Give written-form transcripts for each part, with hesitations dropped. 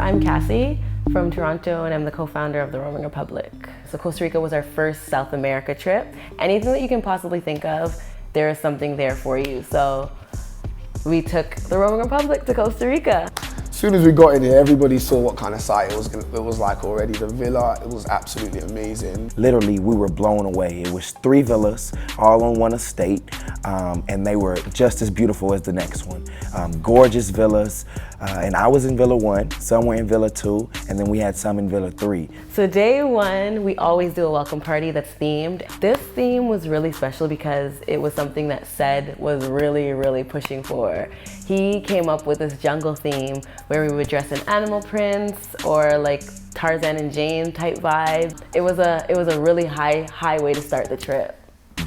I'm Cassie from Toronto, and I'm the co-founder of the Roaming Republic. So Costa Rica was our first South America trip. Anything that you can possibly think of, there is something there for you. So we took the Roaming Republic to Costa Rica. As soon as we got in here, everybody saw what kind of site it was like already. The villa, it was absolutely amazing. Literally, we were blown away. It was 3 villas, all on one estate, and they were just as beautiful as the next one. Gorgeous villas, and I was in Villa 1, some were in Villa 2, and then we had some in Villa 3. So day 1, we always do a welcome party that's themed. This theme was really special because it was something that Sed was really pushing for. He came up with this jungle theme where we would dress in animal prints or like Tarzan and Jane type vibe. It was a really high way to start the trip.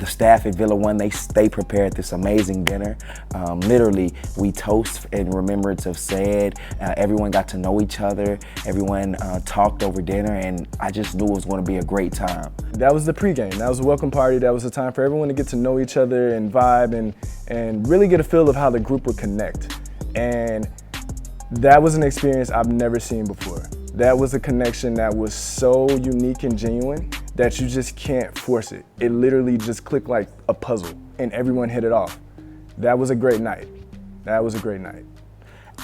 The staff at Villa 1, they prepared this amazing dinner. Literally, we toast in remembrance of Sed. Everyone got to know each other. Everyone talked over dinner, and I just knew it was going to be a great time. That was the pregame. That was a welcome party. That was a time for everyone to get to know each other and vibe and really get a feel of how the group would connect. And that was an experience I've never seen before. That was a connection that was so unique and genuine that you just can't force it. It literally just clicked like a puzzle and everyone hit it off. That was a great night. That was a great night.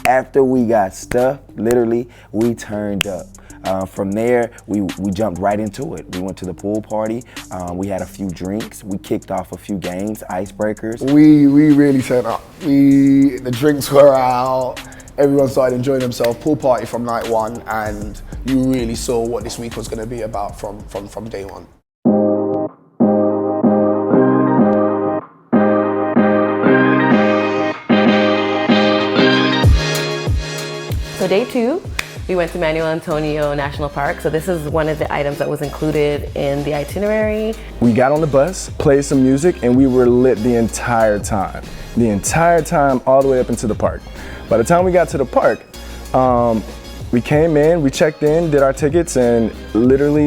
After we got stuffed, literally, we turned up. From there, we jumped right into it. We went to the pool party. We had a few drinks. We kicked off a few games, icebreakers. We really turned up. The drinks were out. Everyone started enjoying themselves. Pool party from night 1, and you really saw what this week was going to be about from day 1. So day 2, we went to Manuel Antonio National Park. So this is one of the items that was included in the itinerary. We got on the bus, played some music, and we were lit the entire time. The entire time, all the way up into the park. By the time we got to the park, we came in, we checked in, did our tickets, and literally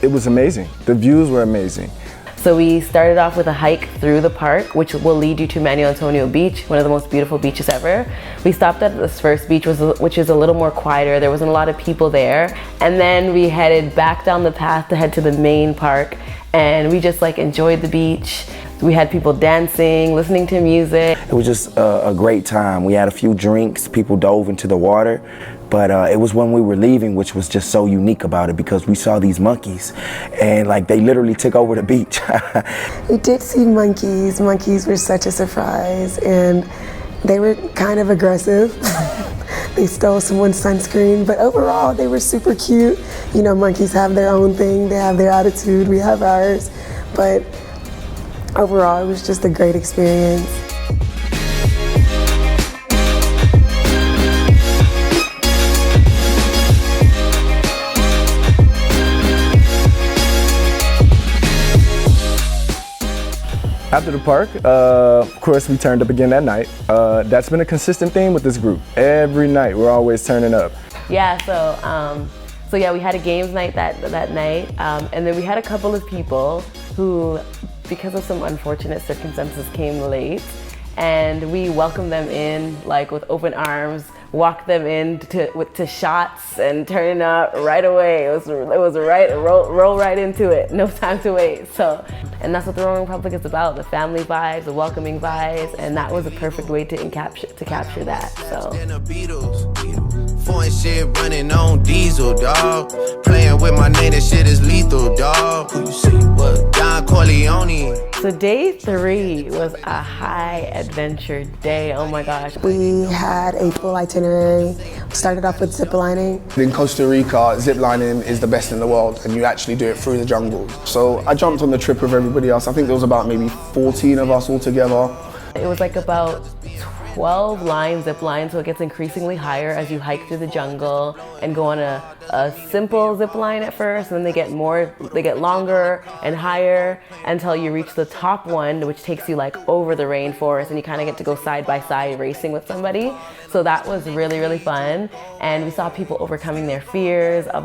it was amazing. The views were amazing. So we started off with a hike through the park, which will lead you to Manuel Antonio Beach, one of the most beautiful beaches ever. We stopped at this first beach, which is a little more quieter. There wasn't a lot of people there. And then we headed back down the path to head to the main park, and we just like enjoyed the beach. We had people dancing, listening to music. It was just a great time. We had a few drinks, people dove into the water, but it was when we were leaving, which was just so unique about it, because we saw these monkeys and like they literally took over the beach. We did see monkeys. Monkeys were such a surprise, and they were kind of aggressive. They stole someone's sunscreen, but overall they were super cute. You know, monkeys have their own thing, they have their attitude, we have ours, but overall, it was just a great experience. After the park, of course, we turned up again that night. That's been a consistent theme with this group. Every night, we're always turning up. Yeah, so yeah, we had a games night that night, and then we had a couple of people who, because of some unfortunate circumstances, came late, and we welcomed them in like with open arms, walked them in to shots and turning up right away. It was roll right into it, no time to wait. So, and that's what the Roaming Republic is about: the family vibes, the welcoming vibes, and that was a perfect way to capture that. So. Foreign shit running on diesel, dog. Playing with my name, that shit is lethal, dog. Who you see? What? Don Corleone. So day 3 was a high adventure day. Oh my gosh. We had a full itinerary. We started off with zip lining. In Costa Rica, zip lining is the best in the world, and you actually do it through the jungle. So I jumped on the trip with everybody else. I think there was about maybe 14 of us all together. It was like about 12 zip lines, so it gets increasingly higher as you hike through the jungle and go on a simple zip line at first, and then they get longer and higher until you reach the top one, which takes you like over the rainforest, and you kind of get to go side by side racing with somebody. So that was really fun, and we saw people overcoming their fear of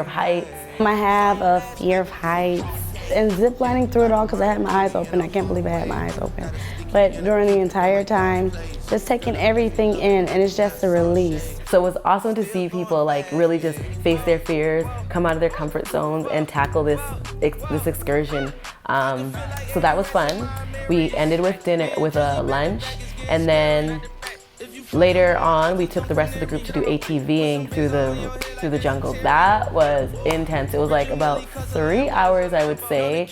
heights. I have a fear of heights and ziplining through it all because I had my eyes open. I can't believe I had my eyes open. But during the entire time, just taking everything in, and it's just a release. So it was awesome to see people like really just face their fears, come out of their comfort zones, and tackle this excursion. So that was fun. We ended with dinner, with a lunch, and then later on, we took the rest of the group to do ATVing through the jungle. That was intense. It was like about 3 hours, I would say,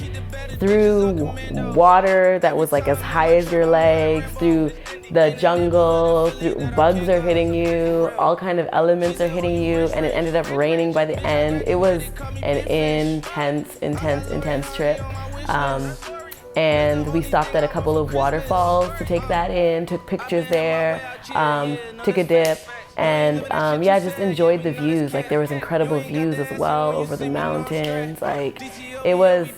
through water that was like as high as your legs, through the jungle, through bugs are hitting you, all kind of elements are hitting you, and it ended up raining by the end. It was an intense trip. And we stopped at a couple of waterfalls to take that in, took pictures there, took a dip, and yeah, just enjoyed the views. Like there was incredible views as well over the mountains. Like it was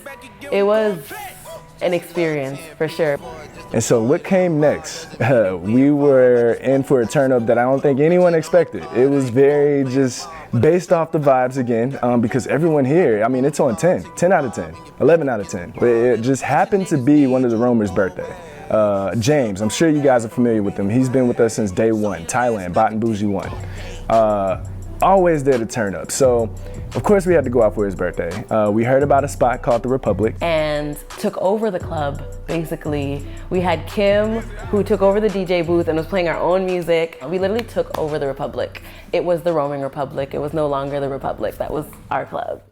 an experience for sure. And so what came next? We were in for a turn up that I don't think anyone expected. It was very just based off the vibes again, because everyone here, I mean, it's on 10 out of 10, 11 out of 10. But it just happened to be one of the roamers' birthday. James, I'm sure you guys are familiar with him. He's been with us since day one, Thailand, Bot and Bougie 1. Always there to turn up. So, of course, we had to go out for his birthday. We heard about a spot called the Republic. And took over the club, basically. We had Kim, who took over the DJ booth and was playing our own music. We literally took over the Republic. It was the Roaming Republic. It was no longer the Republic. That was our club.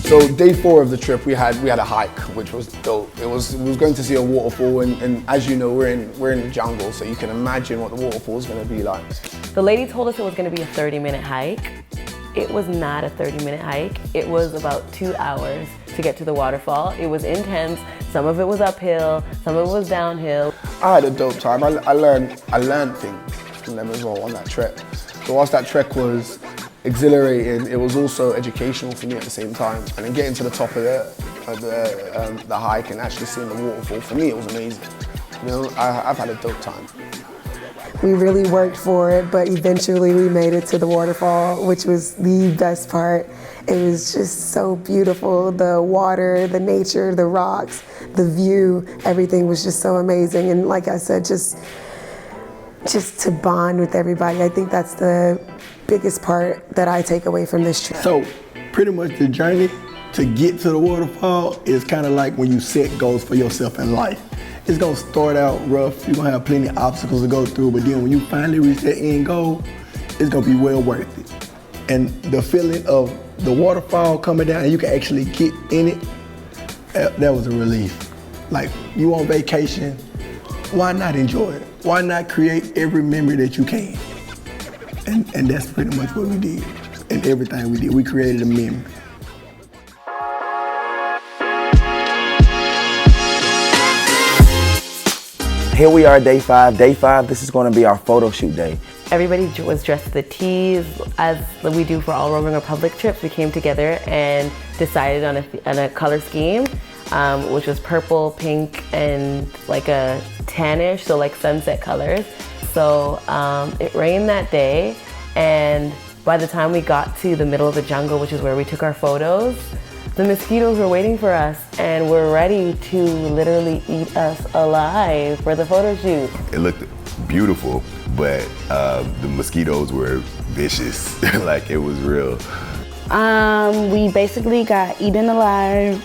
So day 4 of the trip, we had a hike, which was dope. We was going to see a waterfall, and as you know, we're in the jungle, so you can imagine what the waterfall is going to be like. The lady told us it was going to be a 30-minute hike. It was not a 30-minute hike. It was about 2 hours to get to the waterfall. It was intense. Some of it was uphill, some of it was downhill. I had a dope time. I learned things from them as well on that trek. So whilst that trek was exhilarating, it was also educational for me at the same time. And then getting to the top of the hike and actually seeing the waterfall, for me it was amazing. You know, I've had a dope time. We really worked for it, but eventually we made it to the waterfall, which was the best part. It was just so beautiful. The water, the nature, the rocks, the view, everything was just so amazing. And like I said, just to bond with everybody. I think that's the biggest part that I take away from this trip. So pretty much the journey to get to the waterfall is kind of like when you set goals for yourself in life. It's gonna start out rough, you're gonna have plenty of obstacles to go through, but then when you finally reach that end goal, it's gonna be well worth it. And the feeling of the waterfall coming down and you can actually get in it, that was a relief. Like, you on vacation, why not enjoy it? Why not create every memory that you can? And that's pretty much what we did. And everything we did, we created a memory. Here we are, day 5. Day 5, this is going to be our photo shoot day. Everybody was dressed to the T's, as we do for all Roaming Republic trips. We came together and decided on a color scheme, which was purple, pink, and like a tannish, so like sunset colors. So it rained that day, and by the time we got to the middle of the jungle, which is where we took our photos, the mosquitoes were waiting for us and were ready to literally eat us alive for the photo shoot. It looked beautiful, but the mosquitoes were vicious. Like, it was real. We basically got eaten alive,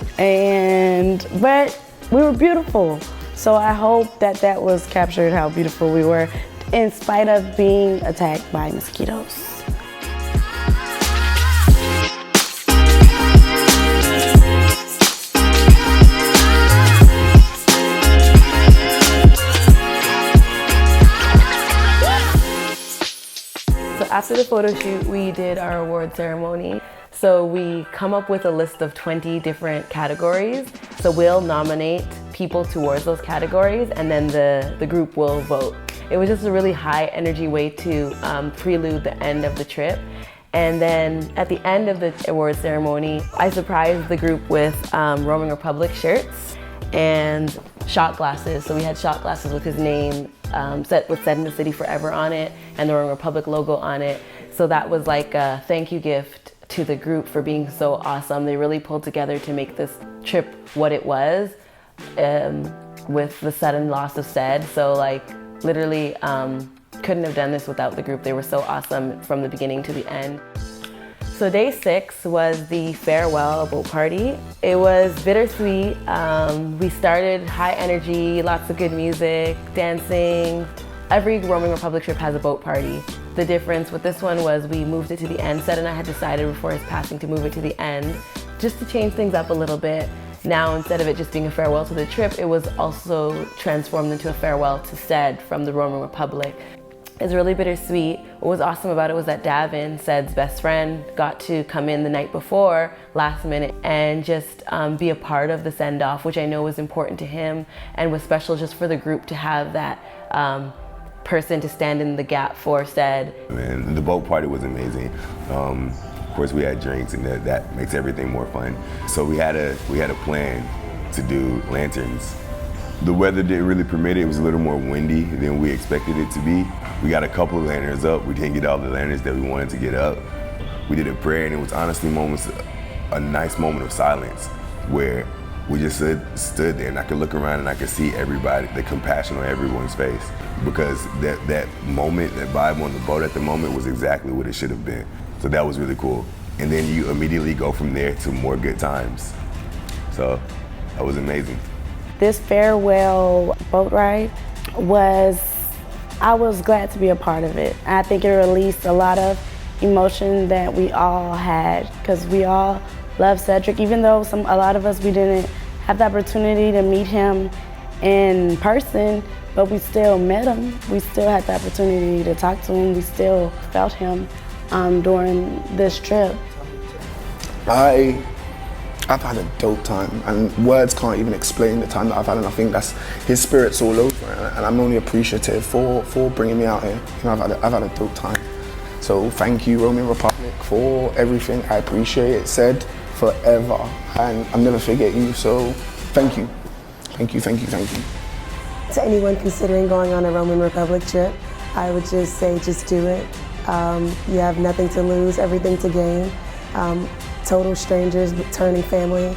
but we were beautiful. So I hope that was captured how beautiful we were in spite of being attacked by mosquitoes. After the photo shoot, we did our award ceremony. So we come up with a list of 20 different categories. So we'll nominate people towards those categories, and then the group will vote. It was just a really high energy way to prelude the end of the trip. And then at the end of the award ceremony, I surprised the group with Roaming Republic shirts and shot glasses. So we had shot glasses with his name set in the city forever on it, and the Roaming Republic logo on it. So that was like a thank you gift to the group for being so awesome. They really pulled together to make this trip what it was. with the sudden loss of Sed. So like literally couldn't have done this without the group. They were so awesome from the beginning to the end. So day 6 was the farewell boat party. It was bittersweet. We started high energy, lots of good music, dancing. Every Roaming Republic trip has a boat party. The difference with this one was we moved it to the end. Sed and I had decided before his passing to move it to the end, just to change things up a little bit. Now, instead of it just being a farewell to the trip, it was also transformed into a farewell to Sed from the Roaming Republic. It's really bittersweet. What was awesome about it was that Davin, Sed's best friend, got to come in the night before, last minute, and just be a part of the send-off, which I know was important to him and was special just for the group to have that person to stand in the gap for Sed. And the boat party was amazing. Of course, we had drinks, and that makes everything more fun. So we had a plan to do lanterns. The weather didn't really permit it. It was a little more windy than we expected it to be. We got a couple of lanterns up. We didn't get all the lanterns that we wanted to get up. We did a prayer, and it was honestly a nice moment of silence where we just stood there, and I could look around and I could see everybody, the compassion on everyone's face, because that moment, that vibe on the boat at the moment was exactly what it should have been. So that was really cool. And then you immediately go from there to more good times. So that was amazing. This farewell boat ride I was glad to be a part of it. I think it released a lot of emotion that we all had, because we all love Cedric, even though a lot of us, we didn't have the opportunity to meet him in person, but we still met him. We still had the opportunity to talk to him. We still felt him during this trip. I've had a dope time, and words can't even explain the time that I've had, and I think that's his spirit's all over, and I'm only appreciative for bringing me out here. You know, I've had a dope time. So thank you, Roaming Republic, for everything. I appreciate it. Sed forever, and I'll never forget you. So thank you, thank you, thank you, thank you. To anyone considering going on a Roaming Republic trip, I would just say, just do it. You have nothing to lose, everything to gain. Total strangers turning family,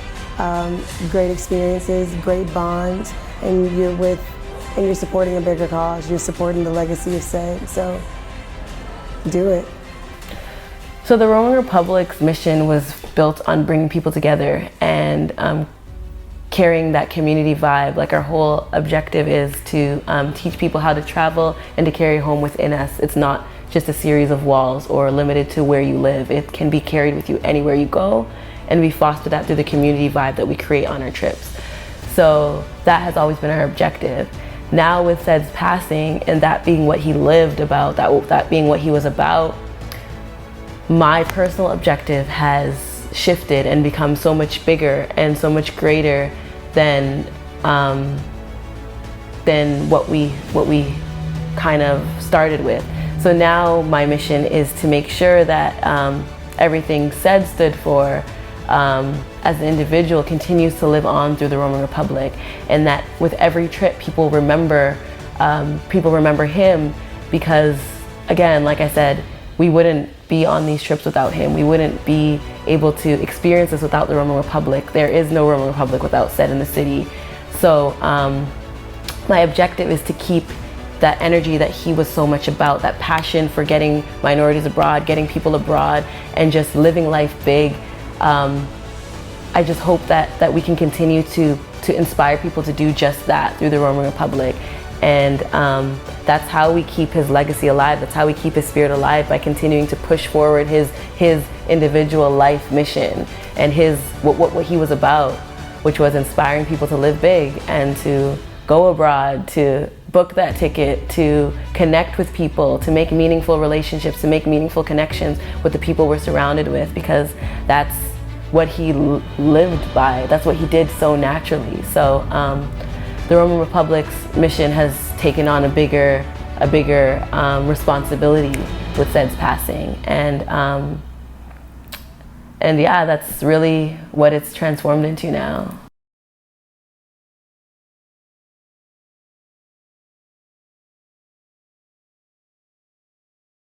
great experiences, great bonds, and you're supporting a bigger cause. You're supporting the legacy of Sed, so do it. So the Roaming Republic's mission was built on bringing people together and carrying that community vibe. Like, our whole objective is to teach people how to travel and to carry home within us. It's not just a series of walls or limited to where you live. It can be carried with you anywhere you go, and we foster that through the community vibe that we create on our trips. So that has always been our objective. Now with Sed's passing, and that being what he lived about, that being what he was about, my personal objective has shifted and become so much bigger and so much greater than what we kind of started with. So now my mission is to make sure that everything Sed stood for as an individual continues to live on through the Roaming Republic, and that with every trip people remember him, because again, like I said, we wouldn't be on these trips without him. We wouldn't be able to experience this without the Roaming Republic. There is no Roaming Republic without Sed in the city. So my objective is to keep that energy that he was so much about, that passion for getting minorities abroad, getting people abroad, and just living life big. I just hope that we can continue to inspire people to do just that through the Roaming Republic. And that's how we keep his legacy alive. That's how we keep his spirit alive, by continuing to push forward his individual life mission and what he was about, which was inspiring people to live big and to go abroad, to book that ticket, to connect with people, to make meaningful relationships, to make meaningful connections with the people we're surrounded with, because that's what he lived by. That's what he did so naturally. So the Roaming Republic's mission has taken on a bigger responsibility with Sed's passing, and yeah, that's really what it's transformed into now.